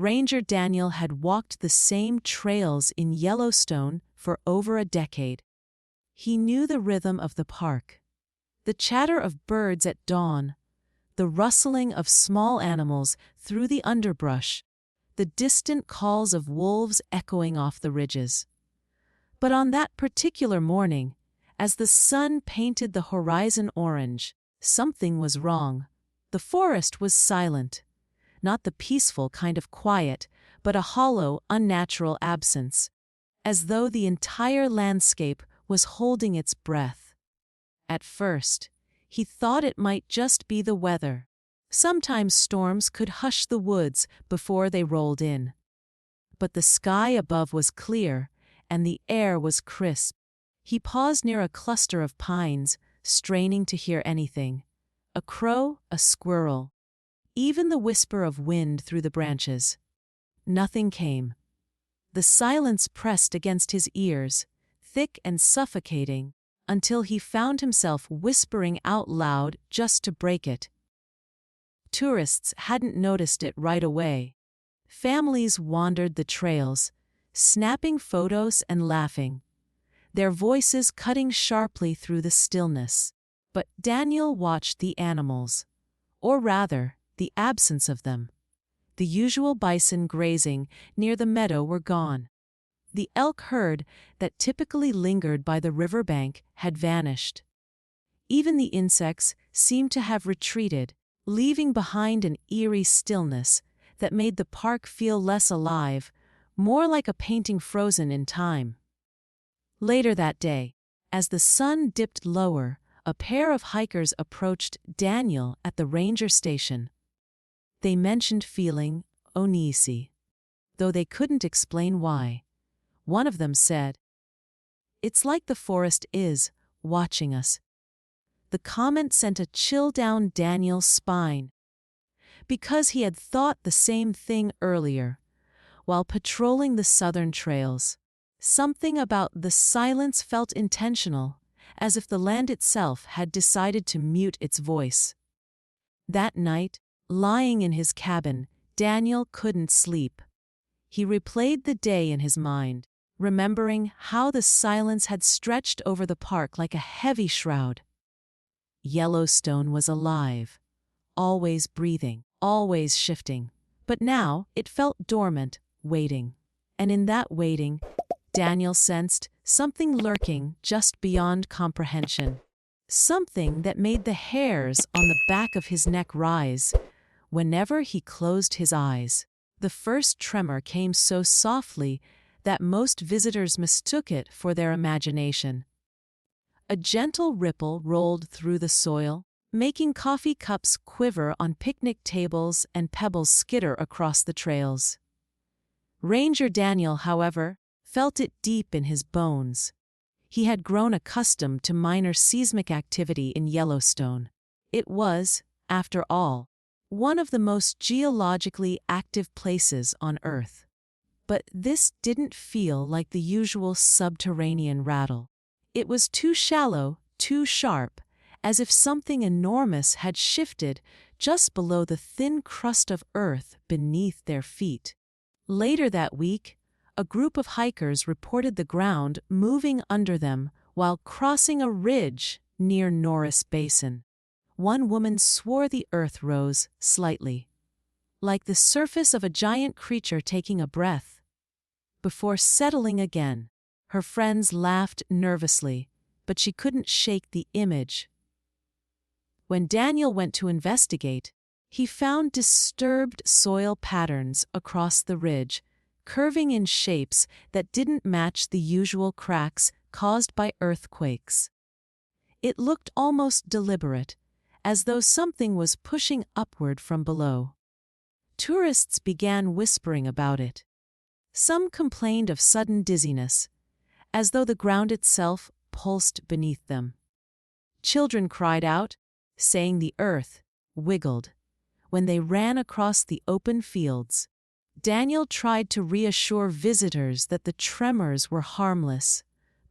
Ranger Daniel had walked the same trails in Yellowstone for over a decade. He knew the rhythm of the park. The chatter of birds at dawn, the rustling of small animals through the underbrush, the distant calls of wolves echoing off the ridges. But on that particular morning, as the sun painted the horizon orange, something was wrong. The forest was silent. Not the peaceful kind of quiet, but a hollow, unnatural absence, as though the entire landscape was holding its breath. At first, he thought it might just be the weather. Sometimes storms could hush the woods before they rolled in. But the sky above was clear, and the air was crisp. He paused near a cluster of pines, straining to hear anything. A crow, a squirrel, even the whisper of wind through the branches. Nothing came. The silence pressed against his ears, thick and suffocating, until he found himself whispering out loud just to break it. Tourists hadn't noticed it right away. Families wandered the trails, snapping photos and laughing, their voices cutting sharply through the stillness. But Daniel watched the animals, or rather, the absence of them. The usual bison grazing near the meadow were gone. The elk herd that typically lingered by the riverbank had vanished. Even the insects seemed to have retreated, leaving behind an eerie stillness that made the park feel less alive, more like a painting frozen in time. Later that day, as the sun dipped lower, a pair of hikers approached Daniel at the ranger station. They mentioned feeling uneasy, though they couldn't explain why. One of them said, "It's like the forest is watching us." The comment sent a chill down Daniel's spine, because he had thought the same thing earlier, while patrolling the southern trails. Something about the silence felt intentional, as if the land itself had decided to mute its voice. That night, lying in his cabin, Daniel couldn't sleep. He replayed the day in his mind, remembering how the silence had stretched over the park like a heavy shroud. Yellowstone was alive, always breathing, always shifting, but now it felt dormant, waiting. And in that waiting, Daniel sensed something lurking just beyond comprehension. Something that made the hairs on the back of his neck rise whenever he closed his eyes. The first tremor came so softly that most visitors mistook it for their imagination. A gentle ripple rolled through the soil, making coffee cups quiver on picnic tables and pebbles skitter across the trails. Ranger Daniel, however, felt it deep in his bones. He had grown accustomed to minor seismic activity in Yellowstone. It was, after all, one of the most geologically active places on Earth. But this didn't feel like the usual subterranean rattle. It was too shallow, too sharp, as if something enormous had shifted just below the thin crust of earth beneath their feet. Later that week, a group of hikers reported the ground moving under them while crossing a ridge near Norris Basin. One woman swore the earth rose slightly, like the surface of a giant creature taking a breath, before settling again. Her friends laughed nervously, but she couldn't shake the image. When Daniel went to investigate, he found disturbed soil patterns across the ridge, curving in shapes that didn't match the usual cracks caused by earthquakes. It looked almost deliberate, as though something was pushing upward from below. Tourists began whispering about it. Some complained of sudden dizziness, as though the ground itself pulsed beneath them. Children cried out, saying the earth wiggled when they ran across the open fields. Daniel tried to reassure visitors that the tremors were harmless,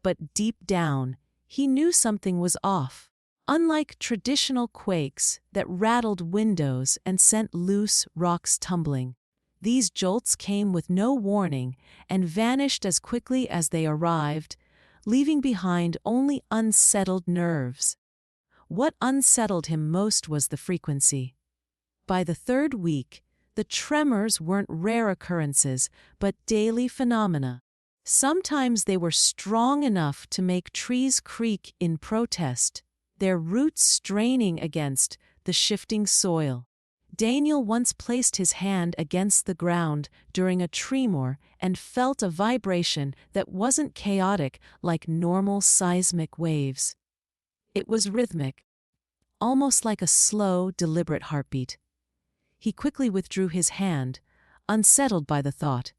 but deep down, he knew something was off. Unlike traditional quakes that rattled windows and sent loose rocks tumbling, These jolts came with no warning and vanished as quickly as they arrived, leaving behind only unsettled nerves. What unsettled him most was the frequency. By the third week, the tremors weren't rare occurrences, but daily phenomena. Sometimes they were strong enough to make trees creak in protest, their roots straining against the shifting soil. Daniel once placed his hand against the ground during a tremor and felt a vibration that wasn't chaotic like normal seismic waves. It was rhythmic, almost like a slow, deliberate heartbeat. He quickly withdrew his hand, unsettled by the thought.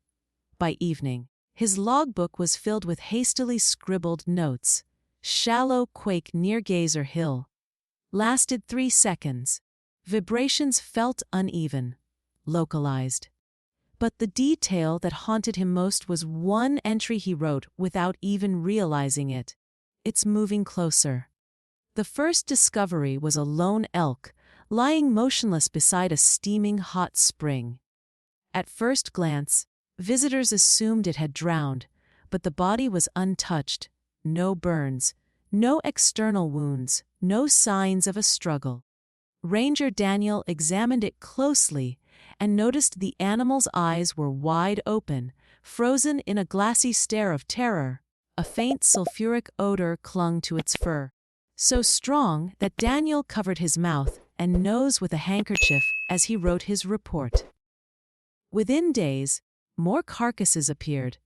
By evening, his logbook was filled with hastily scribbled notes. Shallow quake near Geyser Hill. Lasted 3 seconds. Vibrations felt uneven, localized. But the detail that haunted him most was one entry he wrote without even realizing it. It's moving closer. The first discovery was a lone elk, lying motionless beside a steaming hot spring. At first glance, visitors assumed it had drowned, but the body was untouched, no burns, no external wounds, no signs of a struggle. Ranger Daniel examined it closely and noticed the animal's eyes were wide open, frozen in a glassy stare of terror. A faint sulfuric odor clung to its fur, so strong that Daniel covered his mouth and nose with a handkerchief as he wrote his report. Within days, more carcasses appeared.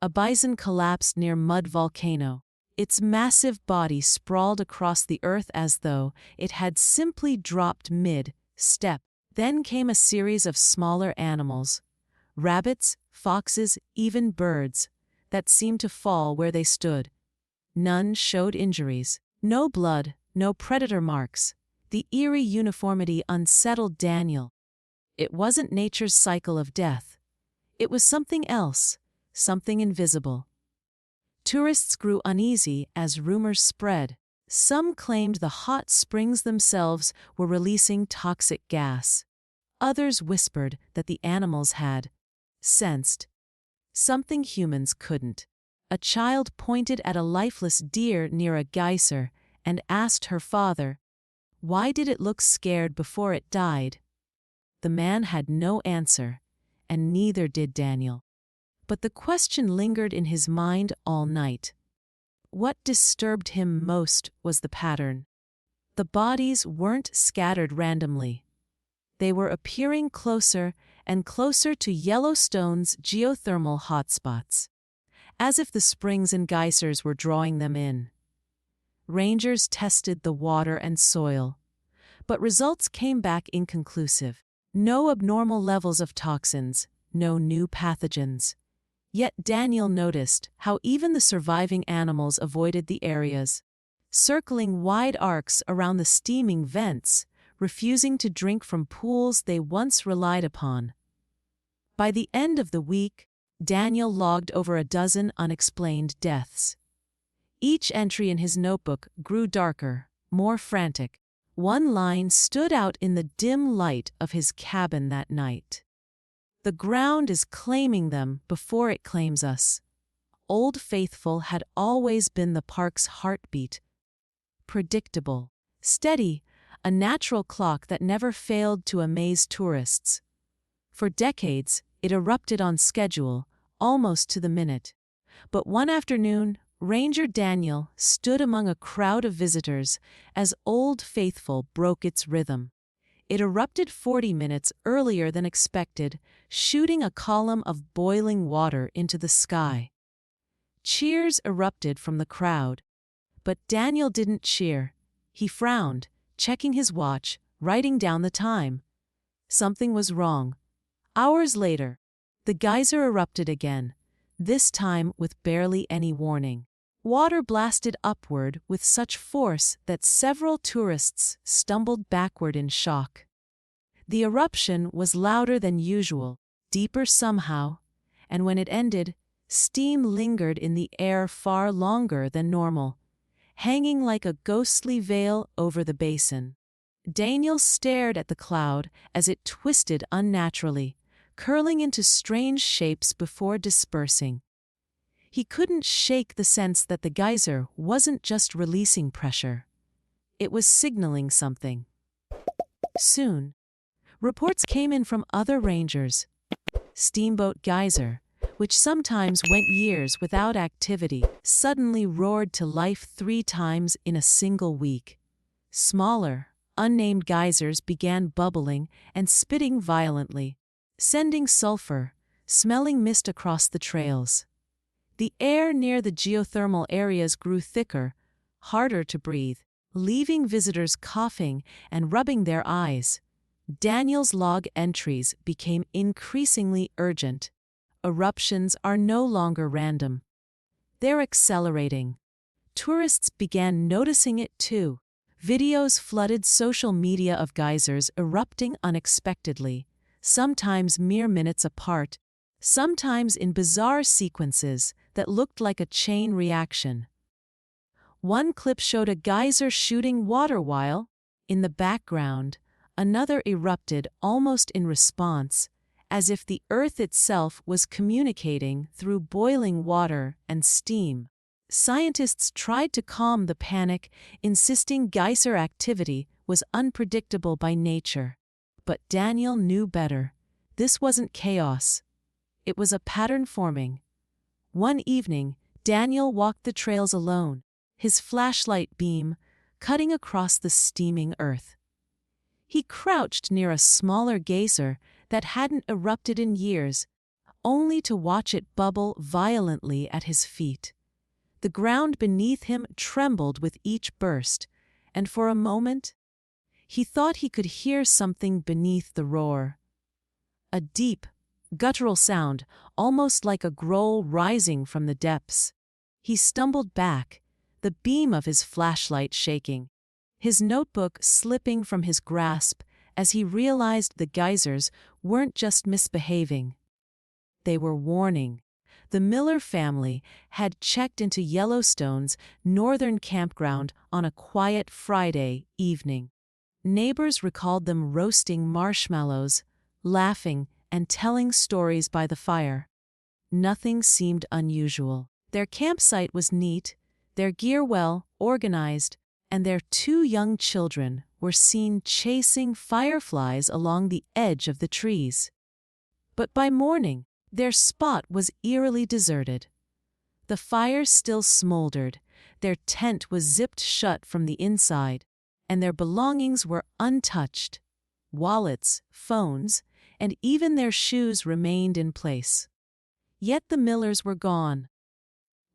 A bison collapsed near Mud Volcano. Its massive body sprawled across the earth as though it had simply dropped mid-step. Then came a series of smaller animals, rabbits, foxes, even birds, that seemed to fall where they stood. None showed injuries. No blood, no predator marks. The eerie uniformity unsettled Daniel. It wasn't nature's cycle of death. It was something else, something invisible. Tourists grew uneasy as rumors spread. Some claimed the hot springs themselves were releasing toxic gas. Others whispered that the animals had sensed something humans couldn't. A child pointed at a lifeless deer near a geyser and asked her father, "Why did it look scared before it died?" The man had no answer, and neither did Daniel. But the question lingered in his mind all night. What disturbed him most was the pattern. The bodies weren't scattered randomly. They were appearing closer and closer to Yellowstone's geothermal hotspots, as if the springs and geysers were drawing them in. Rangers tested the water and soil, but results came back inconclusive. No abnormal levels of toxins, no new pathogens. Yet Daniel noticed how even the surviving animals avoided the areas, circling wide arcs around the steaming vents, refusing to drink from pools they once relied upon. By the end of the week, Daniel logged over a dozen unexplained deaths. Each entry in his notebook grew darker, more frantic. One line stood out in the dim light of his cabin that night. "The ground is claiming them before it claims us." Old Faithful had always been the park's heartbeat. Predictable, steady, a natural clock that never failed to amaze tourists. For decades, it erupted on schedule, almost to the minute. But one afternoon, Ranger Daniel stood among a crowd of visitors as Old Faithful broke its rhythm. It erupted 40 minutes earlier than expected, shooting a column of boiling water into the sky. Cheers erupted from the crowd. But Daniel didn't cheer. He frowned, checking his watch, writing down the time. Something was wrong. Hours later, the geyser erupted again, this time with barely any warning. Water blasted upward with such force that several tourists stumbled backward in shock. The eruption was louder than usual, deeper somehow, and when it ended, steam lingered in the air far longer than normal, hanging like a ghostly veil over the basin. Daniel stared at the cloud as it twisted unnaturally, curling into strange shapes before dispersing. He couldn't shake the sense that the geyser wasn't just releasing pressure. It was signaling something. Soon, reports came in from other rangers. Steamboat Geyser, which sometimes went years without activity, suddenly roared to life 3 times in a single week. Smaller, unnamed geysers began bubbling and spitting violently, sending sulfur, smelling mist across the trails. The air near the geothermal areas grew thicker, harder to breathe, leaving visitors coughing and rubbing their eyes. Daniel's log entries became increasingly urgent. Eruptions are no longer random. They're accelerating. Tourists began noticing it too. Videos flooded social media of geysers erupting unexpectedly, sometimes mere minutes apart, sometimes in bizarre sequences that looked like a chain reaction. One clip showed a geyser shooting water while, in the background, another erupted almost in response, as if the earth itself was communicating through boiling water and steam. Scientists tried to calm the panic, insisting geyser activity was unpredictable by nature. But Daniel knew better. This wasn't chaos. It was a pattern forming. One evening, Daniel walked the trails alone, his flashlight beam cutting across the steaming earth. He crouched near a smaller geyser that hadn't erupted in years, only to watch it bubble violently at his feet. The ground beneath him trembled with each burst, and for a moment, he thought he could hear something beneath the roar. A deep, guttural sound, almost like a growl rising from the depths. He stumbled back, the beam of his flashlight shaking, his notebook slipping from his grasp as he realized the geysers weren't just misbehaving. They were warning. The Miller family had checked into Yellowstone's northern campground on a quiet Friday evening. Neighbors recalled them roasting marshmallows, laughing, and telling stories by the fire. Nothing seemed unusual. Their campsite was neat, their gear well organized, and their 2 young children were seen chasing fireflies along the edge of the trees. But by morning, their spot was eerily deserted. The fire still smoldered, their tent was zipped shut from the inside, and their belongings were untouched. Wallets, phones, and even their shoes remained in place. Yet the Millers were gone.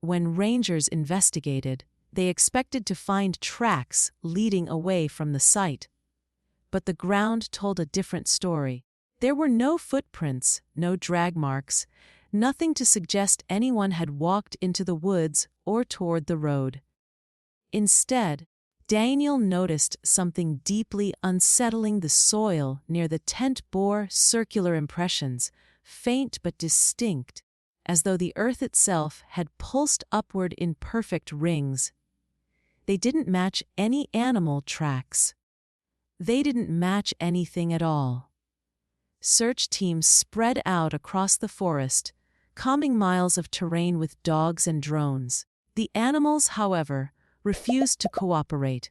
When rangers investigated, they expected to find tracks leading away from the site. But the ground told a different story. There were no footprints, no drag marks, nothing to suggest anyone had walked into the woods or toward the road. Instead, Daniel noticed something deeply unsettling. The soil near the tent bore circular impressions, faint but distinct, as though the earth itself had pulsed upward in perfect rings. They didn't match any animal tracks. They didn't match anything at all. Search teams spread out across the forest, combing miles of terrain with dogs and drones. The animals, however, refused to cooperate.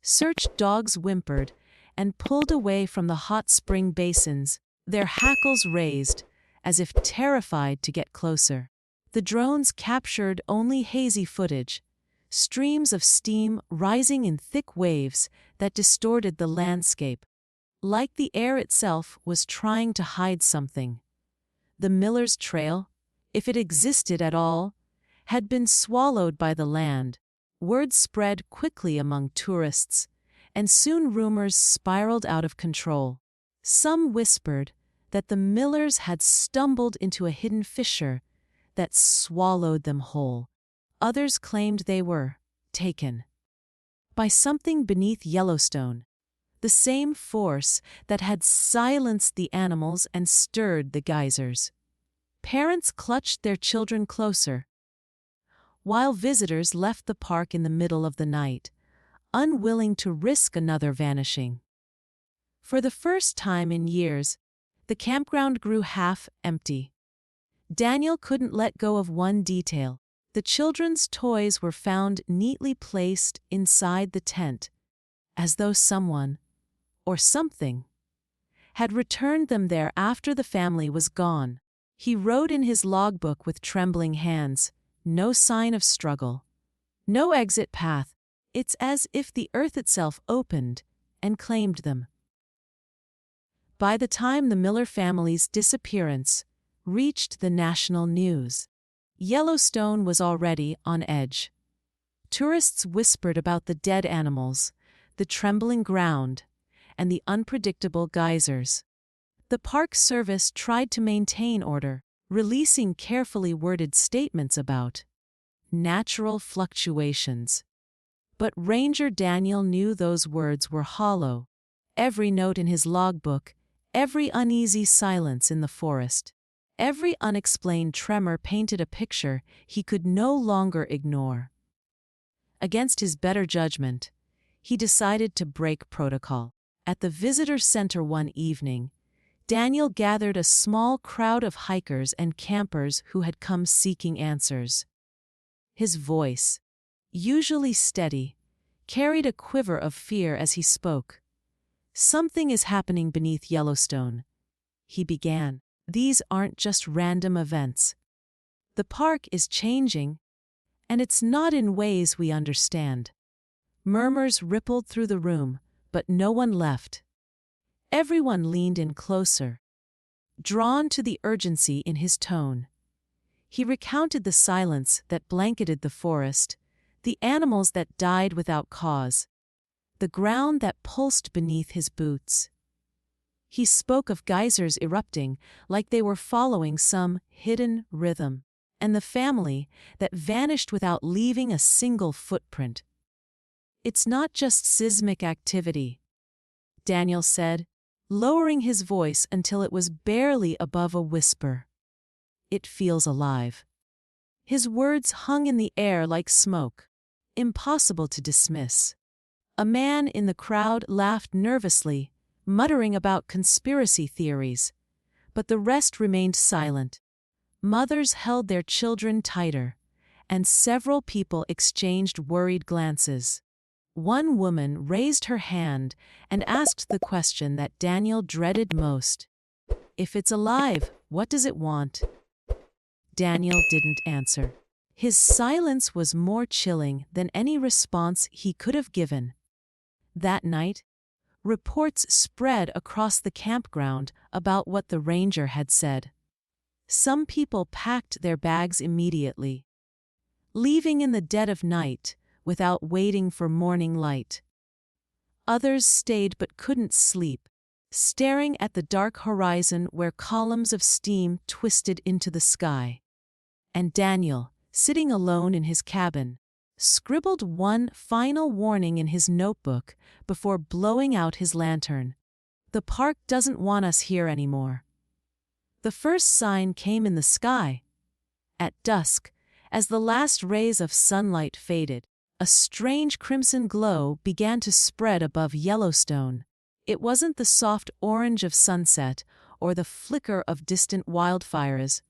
Search dogs whimpered and pulled away from the hot spring basins, their hackles raised, as if terrified to get closer. The drones captured only hazy footage, streams of steam rising in thick waves that distorted the landscape, like the air itself was trying to hide something. The Millers' trail, if it existed at all, had been swallowed by the land. Word spread quickly among tourists, and soon rumors spiraled out of control. Some whispered that the Millers had stumbled into a hidden fissure that swallowed them whole. Others claimed they were taken by something beneath Yellowstone, the same force that had silenced the animals and stirred the geysers. Parents clutched their children closer, while visitors left the park in the middle of the night, unwilling to risk another vanishing. For the first time in years, The campground grew half empty. Daniel couldn't let go of one detail. The children's toys were found neatly placed inside the tent, as though someone, or something, had returned them there after the family was gone. He wrote in his logbook with trembling hands, no sign of struggle, no exit path. It's as if the earth itself opened and claimed them. By the time the Miller family's disappearance reached the national news, Yellowstone was already on edge. Tourists whispered about the dead animals, the trembling ground, and the unpredictable geysers. The Park Service tried to maintain order, releasing carefully worded statements about natural fluctuations. But Ranger Daniel knew those words were hollow. Every note in his logbook, every uneasy silence in the forest, every unexplained tremor painted a picture he could no longer ignore. Against his better judgment, he decided to break protocol. At the visitor center one evening, Daniel gathered a small crowd of hikers and campers who had come seeking answers. His voice, usually steady, carried a quiver of fear as he spoke. "Something is happening beneath Yellowstone," he began. "These aren't just random events. The park is changing, and it's not in ways we understand." Murmurs rippled through the room, but no one left. Everyone leaned in closer, drawn to the urgency in his tone. He recounted the silence that blanketed the forest, the animals that died without cause, the ground that pulsed beneath his boots. He spoke of geysers erupting like they were following some hidden rhythm, and the family that vanished without leaving a single footprint. "It's not just seismic activity," Daniel said, lowering his voice until it was barely above a whisper. "It feels alive." His words hung in the air like smoke, impossible to dismiss. A man in the crowd laughed nervously, muttering about conspiracy theories, but the rest remained silent. Mothers held their children tighter, and several people exchanged worried glances. One woman raised her hand and asked the question that Daniel dreaded most. "If it's alive, what does it want?" Daniel didn't answer. His silence was more chilling than any response he could have given. That night, reports spread across the campground about what the ranger had said. Some people packed their bags immediately, leaving in the dead of night without waiting for morning light. Others stayed but couldn't sleep, staring at the dark horizon where columns of steam twisted into the sky. And Daniel, sitting alone in his cabin, scribbled one final warning in his notebook before blowing out his lantern. "The park doesn't want us here anymore." The first sign came in the sky. At dusk, as the last rays of sunlight faded, a strange crimson glow began to spread above Yellowstone. It wasn't the soft orange of sunset or the flicker of distant wildfires.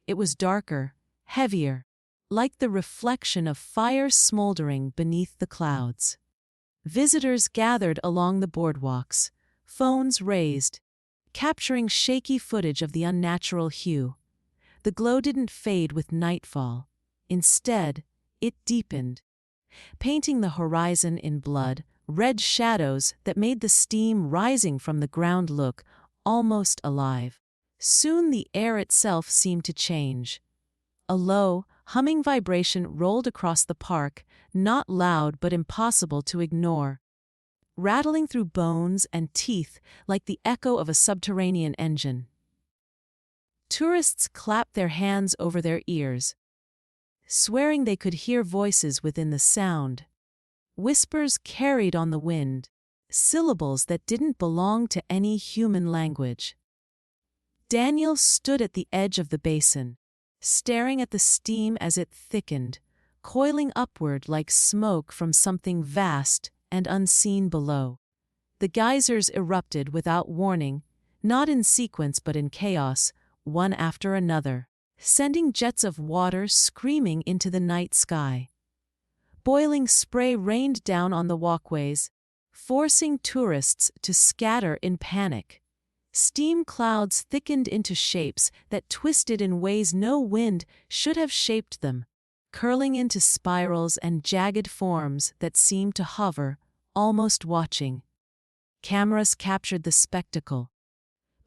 It was darker, heavier, like the reflection of fire smoldering beneath the clouds. Visitors gathered along the boardwalks, phones raised, capturing shaky footage of the unnatural hue. The glow didn't fade with nightfall. Instead, it deepened, painting the horizon in blood, red shadows that made the steam rising from the ground look almost alive. Soon the air itself seemed to change. A low, humming vibration rolled across the park, not loud but impossible to ignore, rattling through bones and teeth like the echo of a subterranean engine. Tourists clapped their hands over their ears, swearing they could hear voices within the sound. Whispers carried on the wind, syllables that didn't belong to any human language. Daniel stood at the edge of the basin, staring at the steam as it thickened, coiling upward like smoke from something vast and unseen below. The geysers erupted without warning, not in sequence but in chaos, one after another, sending jets of water screaming into the night sky. Boiling spray rained down on the walkways, forcing tourists to scatter in panic. Steam clouds thickened into shapes that twisted in ways no wind should have shaped them, curling into spirals and jagged forms that seemed to hover, almost watching. Cameras captured the spectacle,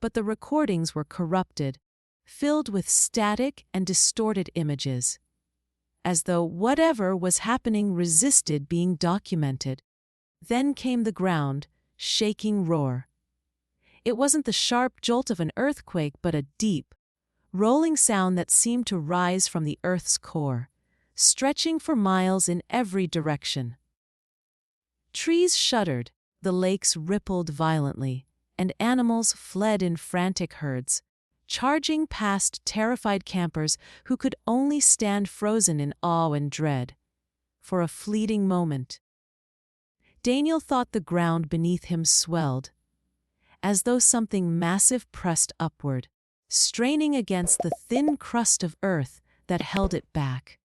but the recordings were corrupted, filled with static and distorted images, as though whatever was happening resisted being documented. Then came the ground, shaking roar. It wasn't the sharp jolt of an earthquake but a deep, rolling sound that seemed to rise from the Earth's core, stretching for miles in every direction. Trees shuddered, the lakes rippled violently, and animals fled in frantic herds, charging past terrified campers who could only stand frozen in awe and dread. For a fleeting moment, Daniel thought the ground beneath him swelled, as though something massive pressed upward, straining against the thin crust of earth that held it back.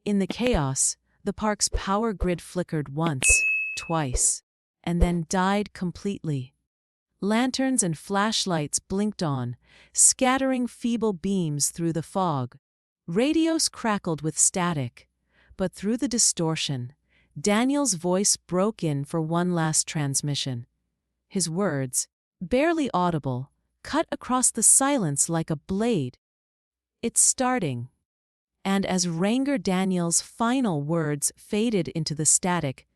In the chaos, the park's power grid flickered once, twice, and then died completely. Lanterns and flashlights blinked on, scattering feeble beams through the fog. Radios crackled with static, but through the distortion, Daniel's voice broke in for one last transmission. His words, barely audible, cut across the silence like a blade. "It's starting." And as Ranger Daniel's final words faded into the static,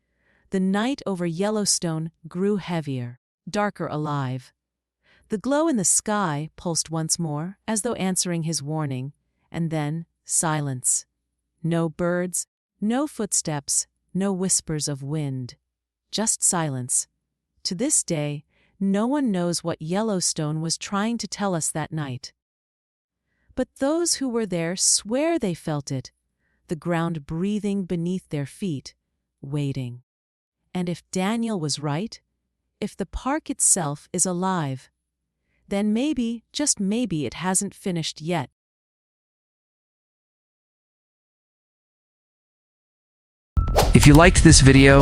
the night over Yellowstone grew heavier, darker alive. The glow in the sky pulsed once more, as though answering his warning, and then silence. No birds, no footsteps, no whispers of wind. Just silence. To this day, no one knows what Yellowstone was trying to tell us that night. But those who were there swear they felt it, the ground breathing beneath their feet, waiting. And if Daniel was right, if the park itself is alive, then maybe, just maybe, it hasn't finished yet. If you liked this video,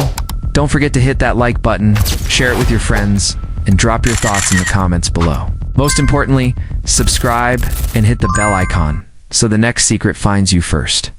don't forget to hit that like button, share it with your friends, and drop your thoughts in the comments below. Most importantly, subscribe and hit the bell icon so the next secret finds you first.